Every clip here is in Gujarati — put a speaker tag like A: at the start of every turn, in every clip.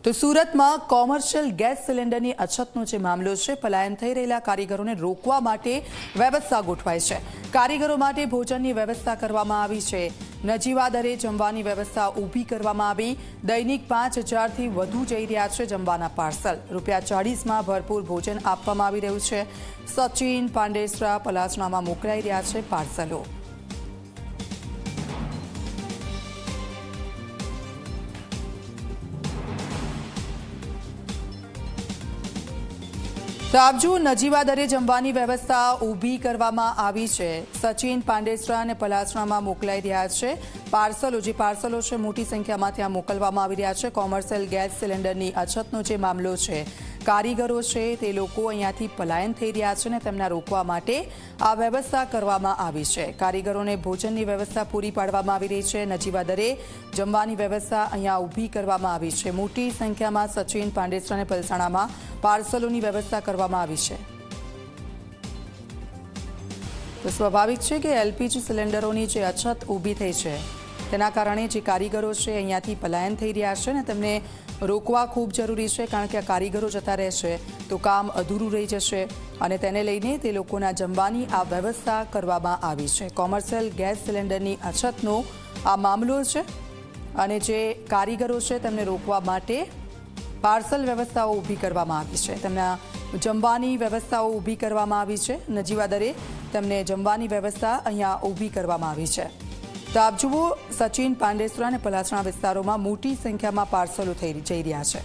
A: તો સુરતમાં કોમર્શિયલ ગેસ સિલિન્ડરની અછતનો જે મામલો છે, પલાયન થઈ રહેલા કારીગરોને રોકવા માટે વ્યવસ્થા ગોઠવાઈ છે। કારીગરો માટે ભોજનની વ્યવસ્થા કરવામાં આવી છે। નજીવા દરે જમવાની વ્યવસ્થા ઊભી કરવામાં આવી। દૈનિક 5000થી વધુ જઈ રહ્યા છે જમવાના પાર્સલ। ₹40માં ભરપૂર ભોજન આપવામાં આવી રહ્યું છે। સચિન પાંડેસરા પલાસણામાં મોકલાઈ રહ્યા છે પાર્સલો। તો આપ જુઓ, નજીવા દરે જમવાની વ્યવસ્થા ઊભી કરવામાં આવી છે। સચિન પાંડેસરા અને પલાસણામાં મોકલાઈ રહ્યા છે પાર્સલો। જે પાર્સલો છે મોટી સંખ્યામાં ત્યાં મોકલવામાં આવી રહ્યા છે। કોમર્શિયલ ગેસ સિલિન્ડરની અછતનો જે મામલો છે, કારીગરો છે તે લોકો અહીંયાથી પલાયન થઈ રહ્યા છે અને તેમને રોકવા માટે આ વ્યવસ્થા કરવામાં આવી છે। કારીગરોને ભોજનની વ્યવસ્થા પૂરી પાડવામાં આવી રહી છે। નજીવા દરે જમવાની વ્યવસ્થા અહીંયા ઊભી કરવામાં આવી છે। મોટી સંખ્યામાં સચિન પાંડેસરા અને પલસાણામાં પાર્સલોની વ્યવસ્થા કરવામાં આવી છે। તો સ્વાભાવિક છે કે એલપીજી સિલિન્ડરોની જે અછત ઊભી થઈ છે તેના કારણે જે કારીગરો છે અહીંયાથી પલાયન થઈ રહ્યા છે અને તેમને રોકવા ખૂબ જરૂરી છે, કારણ કે આ કારીગરો જતા રહેશે તો કામ અધૂરું રહી જશે અને તેને લઈને તે લોકોના જમવાની આ વ્યવસ્થા કરવામાં આવી છે। કોમર્શિયલ ગેસ સિલિન્ડરની અછતનો આ મામલો છે અને જે કારીગરો છે તેમને રોકવા માટે પાર્સલ વ્યવસ્થાઓ ઊભી કરવામાં આવી છે। તેમના જમવાની વ્યવસ્થાઓ ઊભી કરવામાં આવી છે। નજીવા દરે તેમને જમવાની વ્યવસ્થા અહીંયા ઊભી કરવામાં આવી છે। તો આપ જુઓ, સચિન પાંડેસરા અને પલાસણા વિસ્તારોમાં મોટી સંખ્યામાં પાર્સલો જઈ રહ્યા છે।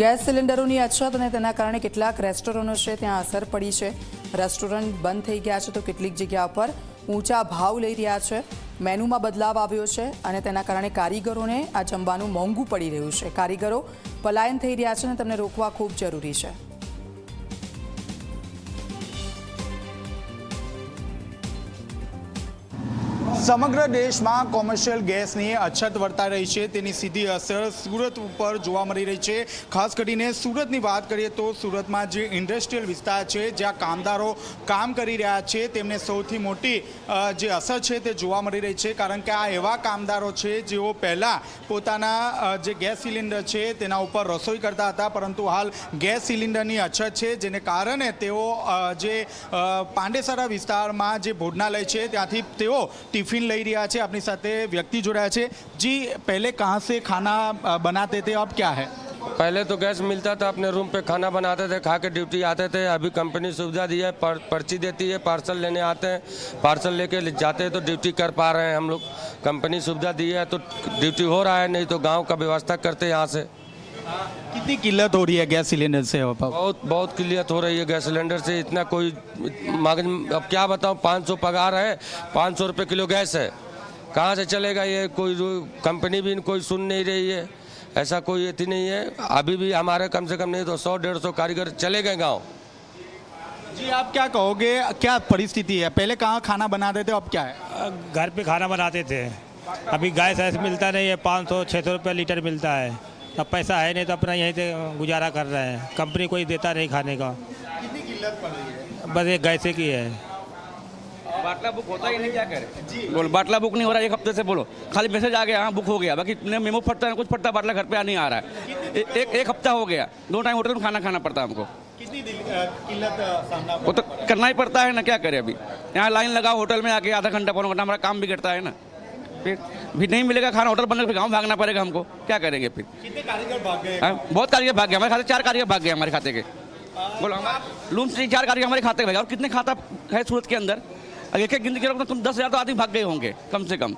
A: ગેસ સિલિન્ડરોની અછત અને તેના કારણે કેટલાક રેસ્ટોરન્ટો છે ત્યાં અસર પડી છે। રેસ્ટોરન્ટ બંધ થઈ ગયા છે તો કેટલીક જગ્યા પર ઊંચા ભાવ લઈ રહ્યા છે। મેનુમાં બદલાવ આવ્યો છે અને તેના કારણે કારીગરોને આ જમવાનું મોંઘું પડી રહ્યું છે। કારીગરો પલાયન થઈ રહ્યા છે અને તેમને રોકવા ખૂબ જરૂરી છે।
B: સમગ્ર દેશમાં કોમર્શિયલ ગેસની અછત વર્તાઈ રહી છે, તેની સીધી અસર સુરત ઉપર જોવા મળી રહી છે। ખાસ કરીને સુરતની વાત કરીએ તો સુરતમાં જે ઇન્ડસ્ટ્રીયલ વિસ્તાર છે, જ્યાં કામદારો કામ કરી રહ્યા છે, તેમને સૌથી મોટી જે અસર છે તે જોવા મળી રહી છે। કારણ કે આ એવા કામદારો છે જેઓ પહેલાં પોતાના જે ગેસ સિલિન્ડર છે તેના ઉપર રસોઈ કરતા હતા, પરંતુ હાલ ગેસ સિલિન્ડરની અછત છે, જેને કારણે તેઓ જે પાંડેસરા વિસ્તારમાં જે ભોજનાલય છે ત્યાંથી તેઓ टिफिन ले रहा है। अपनी साथ व्यक्ति जुड़ा है। जी, पहले कहाँ से खाना बनाते थे, अब क्या है?
C: पहले तो गैस मिलता था, अपने रूम पे खाना बनाते थे, खा के ड्यूटी आते थे। अभी कंपनी सुविधा दी है, पर्ची देती है, पार्सल लेने आते हैं, पार्सल लेके जाते हैं तो ड्यूटी कर पा रहे हैं हम लोग। कंपनी सुविधा दी है तो ड्यूटी हो रहा है, नहीं तो गाँव का व्यवस्था करते यहाँ से।
B: कितनी किल्लत हो रही है गैस सिलेंडर से?
C: बहुत किल्लत हो रही है गैस सिलेंडर से। इतना कोई अब क्या बताऊं, 500 पगार है, 500 रुपये किलो गैस है, कहाँ से चलेगा ये? कोई कंपनी भी कोई सुन नहीं रही है, ऐसा कोई ये नहीं है। अभी भी हमारे कम से कम नहीं तो 100-150 कारीगर चले गए गाँव।
B: जी, आप क्या कहोगे, क्या परिस्थिति है? पहले कहाँ खाना बनाते थे, अब क्या है?
D: घर पे खाना बनाते थे। अभी गैस ऐसे मिलता नहीं है, 500-600 रुपये लीटर मिलता है। अब पैसा है नहीं तो अपना यहीं से गुजारा कर रहे हैं। कंपनी कोई देता नहीं खाने का।
B: कितनी किल्लत पड़ रही है?
D: बस एक गैसे की है।
E: बाटला बुक होता ही नहीं, क्या करें? बोलो, बाटला बुक नहीं हो रहा 1 हफ्ते से। बोलो, खाली मैसेज आ गया हाँ बुक हो गया, बाकी मेमो फटता है, कुछ फटता, बाटला घर पे नहीं आ रहा है। एक हफ्ता हो गया, 2 टाइम होटल में खाना खाना पड़ता है हमको।
B: कितनी किल्लत सामना
E: वो तो करना ही पड़ता है ना, क्या करें? अभी यहाँ लाइन लगा होटल में आके आधा घंटा 1 घंटा हमारा काम बिगड़ता है ना। फिर भी नहीं मिलेगा खाना, होटल बंद, फिर गाँव भागना पड़ेगा हमको, क्या करेंगे? फिर
B: कितने कारीगर भाग गए?
E: बहुत कारीगर भाग गए हमारे खाते, 4 कारीगर भाग गए हमारे खाते के। बोलो, लूम से 4 कारीगर हमारे खाते में, और कितने खाता है सूरत के अंदर? अगर एक गिनती करो तो तुम 10,000 तो आदमी भाग गए होंगे कम से कम।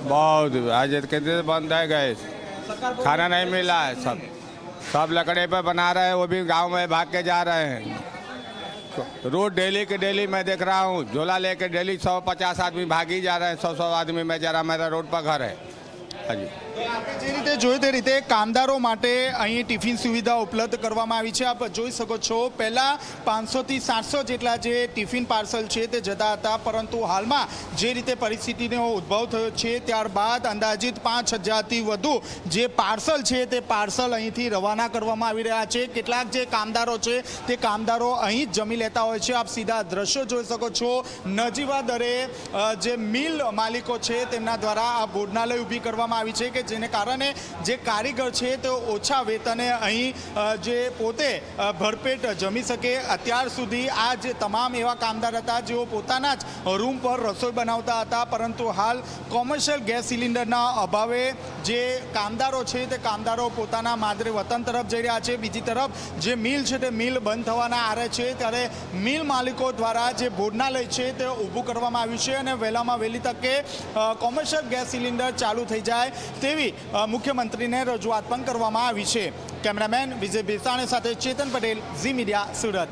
F: बहुत आज कहते बंद है गैस, खाना नहीं मिला है। सब लकड़े पे बना रहे हैं, वो भी गांव में भाग के जा रहे हैं। रोज डेली के डेली मैं देख रहा हूँ, झोला लेके डेली 150 आदमी भाग ही जा रहे हैं। 100 आदमी में जरा मेरा रोड पर घर है। हाँ जी।
B: જે રીતે જોયું તે રીતે કામદારો માટે અહીં ટિફિન સુવિધા ઉપલબ્ધ કરવામાં આવી છે. આપ જોઈ શકો છો પહેલાં 500થી 700 જેટલા જે ટિફિન પાર્સલ છે તે જતા હતા, પરંતુ હાલમાં જે રીતે પરિસ્થિતિનો ઉદ્ભવ થયો છે ત્યારબાદ અંદાજિત 5000થી વધુ જે પાર્સલ છે તે પાર્સલ અહીંથી રવાના કરવામાં આવી રહ્યા છે. કેટલાક જે કામદારો છે તે કામદારો અહીં જ જમી લેતા હોય છે. આપ સીધા દ્રશ્યો જોઈ શકો છો. નજીવા દરે જે મિલ માલિકો છે તેમના દ્વારા આ ભોજનાલય ઊભી કરવામાં આવી છે કે જેને કારણે જે કારીગર છે તે ઓછા વેતને અહીં જે પોતે ભરપેટ જમી શકે. અત્યાર સુધી આ જે તમામ એવા કામદાર હતા જેઓ પોતાના જ રૂમ પર રસોઈ બનાવતા હતા, પરંતુ હાલ કોમર્શિયલ ગેસ સિલિન્ડરના અભાવે જે કામદારો છે તે કામદારો પોતાના માદરે વતન તરફ જઈ રહ્યા છે. બીજી તરફ જે મિલ છે તે મિલ બંધ થવાના આરે છે, ત્યારે મિલ માલિકો દ્વારા જે ભોજનાલય છે તે ઊભું કરવામાં આવ્યું છે અને વહેલામાં વહેલી તકે કોમર્શિયલ ગેસ સિલિન્ડર ચાલુ થઈ જાય તેવી મુખ્યમંત્રીને રજૂઆત પણ કરવામાં આવી છે. કેમેરામેન વિજય બેસાણી સાથે ચેતન પટેલ, ઝી મીડિયા, સુરત.